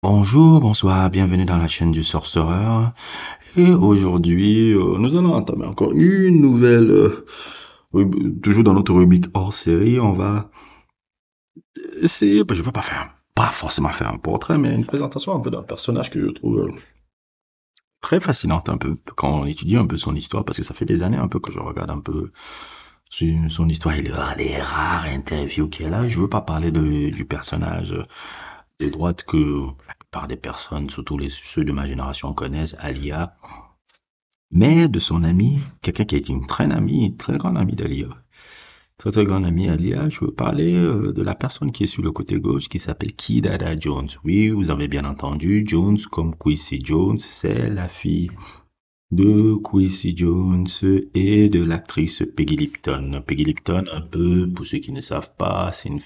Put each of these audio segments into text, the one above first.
Bonjour, bonsoir, bienvenue dans la chaîne du Sorcereur. Et aujourd'hui, nous allons entamer encore une nouvelle, toujours dans notre rubrique hors série. On va essayer, je ne vais pas forcément faire un portrait, mais une présentation un peu d'un personnage que je trouve très fascinante un peu quand on étudie un peu son histoire, parce que ça fait des années un peu que je regarde un peu son histoire et les rares interviews qu'il y a là. Je veux pas parler du personnage de droite que la plupart des personnes, surtout ceux de ma génération, connaissent, Alia, mais de son ami, quelqu'un qui a été une très grande amie d'Alia. Très très grande amie Alia, je veux parler de la personne qui est sur le côté gauche qui s'appelle Kidada Jones. Oui, vous avez bien entendu, Jones comme Quincy Jones, c'est la fille de Quincy Jones et de l'actrice Peggy Lipton. Peggy Lipton, un peu, pour ceux qui ne savent pas, c'est une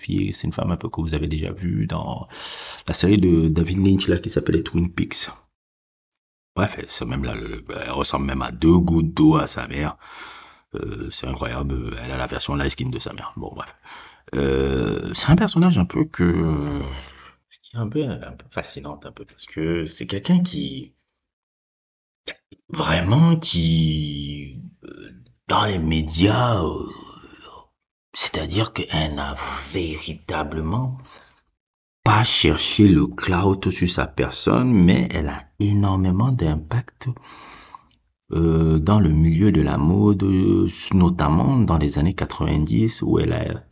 femme un peu que vous avez déjà vue dans la série de David Lynch là qui s'appelait Twin Peaks. Bref, elle ressemble même à deux gouttes d'eau à sa mère. C'est incroyable. Elle a la version light skin de sa mère. Bon, bref. C'est un personnage un peu qui est un peu fascinante un peu parce que c'est quelqu'un qui vraiment qui dans les médias, c'est-à-dire qu'elle n'a véritablement pas cherché le clout sur sa personne, mais elle a énormément d'impact dans le milieu de la mode, notamment dans les années 90 où elle a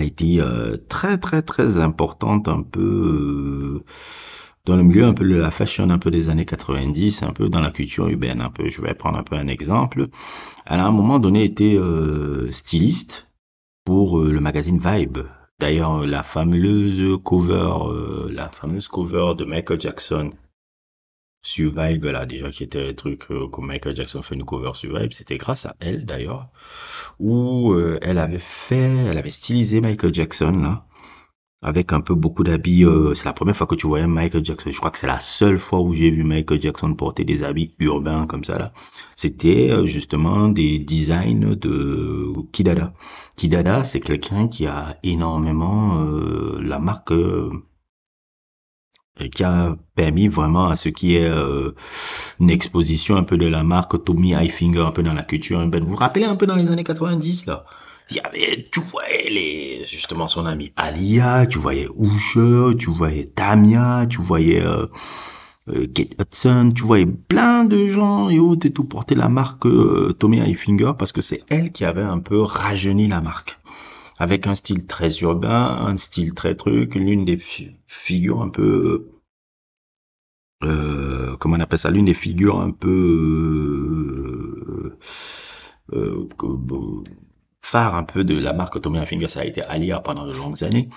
été très très très importante un peu dans le milieu un peu de la fashion un peu des années 90, un peu dans la culture urbaine un peu. Je vais prendre un peu un exemple. Elle a à un moment donné été styliste pour le magazine Vibe. D'ailleurs, la fameuse cover de Michael Jackson sur Vibe, là, déjà qui était un truc que Michael Jackson fait une cover sur Vibe, c'était grâce à elle d'ailleurs, où elle avait stylisé Michael Jackson là, avec un peu beaucoup d'habits. C'est la première fois que tu voyais Michael Jackson. Je crois que c'est la seule fois où j'ai vu Michael Jackson porter des habits urbains comme ça là. C'était justement des designs de Kidada. Kidada, c'est quelqu'un qui a énormément la marque. Et qui a permis vraiment à ce qui est une exposition un peu de la marque Tommy Hilfiger un peu dans la culture urbaine. Vous vous rappelez un peu dans les années 90 là? Il y avait, tu voyais justement son ami Alia, tu voyais Usher, tu voyais Tamia, tu voyais Kate Hudson, tu voyais plein de gens et autres et tout porter la marque Tommy Hilfiger parce que c'est elle qui avait un peu rajeuni la marque avec un style très urbain, un style très truc, l'une des figures un peu comment on appelle ça, l'une des figures un peu phare un peu de la marque Tommy Hilfiger, ça a été Alia pendant de longues années.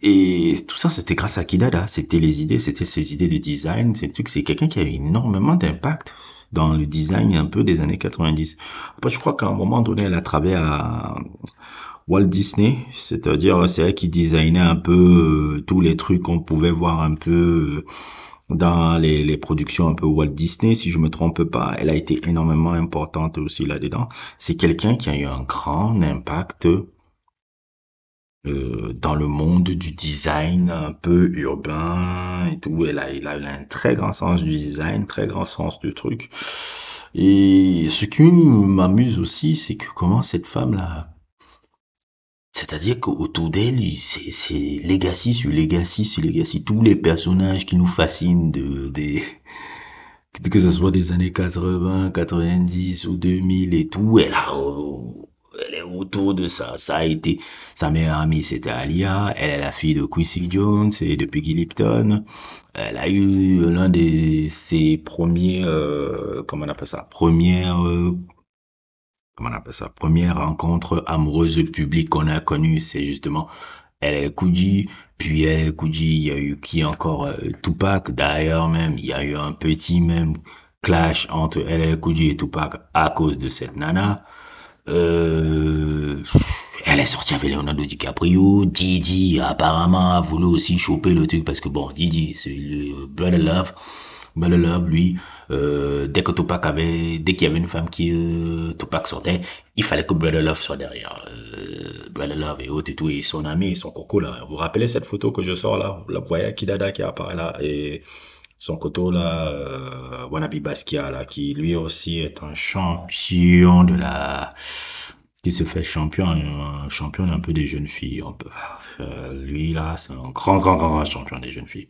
Et tout ça, c'était grâce à Kidada. C'était les idées, c'était ses idées de design. C'est le truc, c'est quelqu'un qui a eu énormément d'impact dans le design un peu des années 90. Après, je crois qu'à un moment donné, elle a travaillé à Walt Disney, c'est-à-dire c'est elle qui designait un peu tous les trucs qu'on pouvait voir un peu dans les productions un peu Walt Disney, si je me trompe pas. Elle a été énormément importante aussi là-dedans. C'est quelqu'un qui a eu un grand impact dans le monde du design un peu urbain et tout. Elle a un très grand sens du design, très grand sens du truc. Et ce qui m'amuse aussi, c'est que comment cette femme-là, c'est-à-dire qu'autour d'elle, c'est legacy sur legacy sur legacy. Tous les personnages qui nous fascinent que ce soit des années 80, 90 ou 2000 et tout, elle est autour de ça. Ça a été, sa meilleure amie, c'était Alia. Elle est la fille de Quincy Jones et de Peggy Lipton. Elle a eu l'un de ses premiers, comment on appelle ça, première rencontre amoureuse publique qu'on a connue, c'est justement LL Cool J, puis LL Cool J, il y a eu qui encore, Tupac, d'ailleurs même, il y a eu un petit même clash entre LL Cool J et Tupac à cause de cette nana. Euh, Elle est sortie avec Leonardo DiCaprio. Didi apparemment a voulu aussi choper le truc parce que bon, Didi c'est le Brother Love. Brother Love, lui, dès qu'il y avait une femme qui Tupac sortait, il fallait que Brother Love soit derrière. Brother Love et autres et tout, et son ami, et son coco là. Vous vous rappelez cette photo que je sors là? Vous voyez Kidada qui apparaît là, et son coco là, Wannabe Basquiat là, qui lui aussi est un champion de la, qui se fait champion, un champion un peu des jeunes filles, un peu. Lui là, c'est un grand champion des jeunes filles.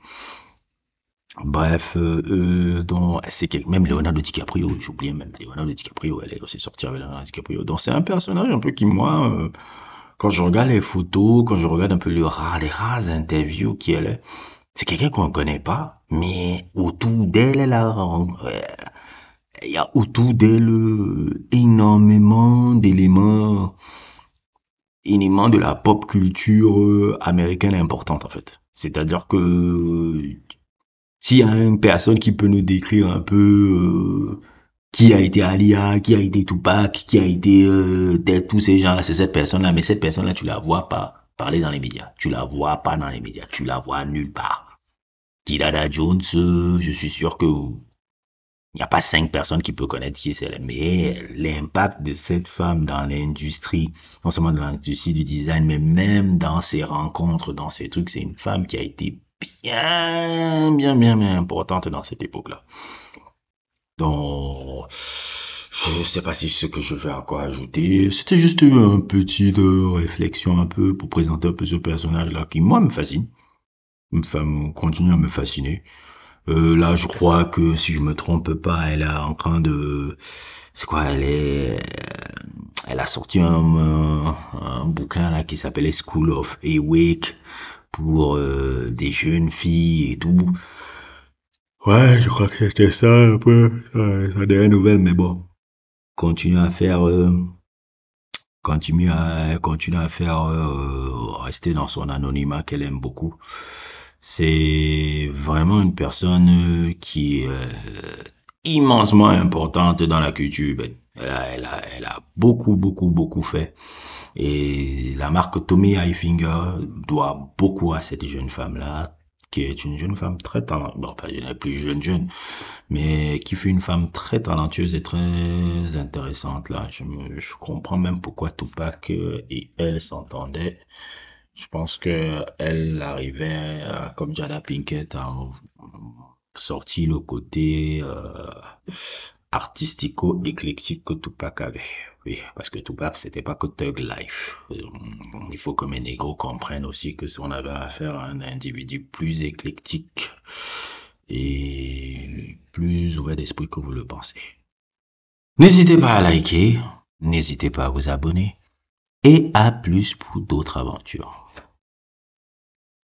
Bref, dont c'est même Leonardo DiCaprio, j'oubliais même Leonardo DiCaprio, elle est aussi sortie avec Leonardo DiCaprio. Donc c'est un personnage un peu qui moi, quand je regarde les photos, quand je regarde un peu les rares interviews qu'elle est, c'est quelqu'un qu'on ne connaît pas, mais autour d'elle, il y a autour d'elle énormément de la pop culture américaine importante en fait. C'est-à-dire que s'il y a une personne qui peut nous décrire un peu qui a été Alia, qui a été Tupac, qui a été tous ces gens-là, c'est cette personne-là. Mais cette personne-là, tu la vois pas parler dans les médias. Tu la vois pas dans les médias. Tu la vois nulle part. Kidada Jones, je suis sûr que il n'y a pas 5 personnes qui peuvent connaître qui c'est. Mais l'impact de cette femme dans l'industrie, non seulement dans l'industrie du design, mais même dans ses rencontres, dans ses trucs, c'est une femme qui a été bien importante dans cette époque-là. Donc, je sais pas si ce que je vais encore ajouter. C'était juste une petite réflexion un peu pour présenter un peu ce personnage-là qui, moi, me fascine. Continue à me fasciner. Là, je crois que si je me trompe pas, elle est en train de, c'est quoi, elle a sorti un bouquin là qui s'appelait School of Awake pour des jeunes filles et tout. Ouais, je crois que c'était ça un peu, sa dernière nouvelle, mais bon, continue à faire, continue à faire rester dans son anonymat qu'elle aime beaucoup. C'est vraiment une personne qui est immensement importante dans la culture urbaine. Elle a beaucoup fait. Et la marque Tommy Hilfiger doit beaucoup à cette jeune femme-là, qui est une jeune femme très talentueuse, bon, pas la plus jeune, mais qui fut une femme très talentueuse et très intéressante, là. Je comprends même pourquoi Tupac et elle s'entendaient. Je pense que elle arrivait, comme Jada Pinkett, à sortir le côté artistico-éclectique que Tupac avait. Oui, parce que Tupac, c'était pas que Thug Life. Il faut que mes négros comprennent aussi que si on avait affaire à un individu plus éclectique et plus ouvert d'esprit que vous le pensez. N'hésitez pas à liker, n'hésitez pas à vous abonner et à plus pour d'autres aventures.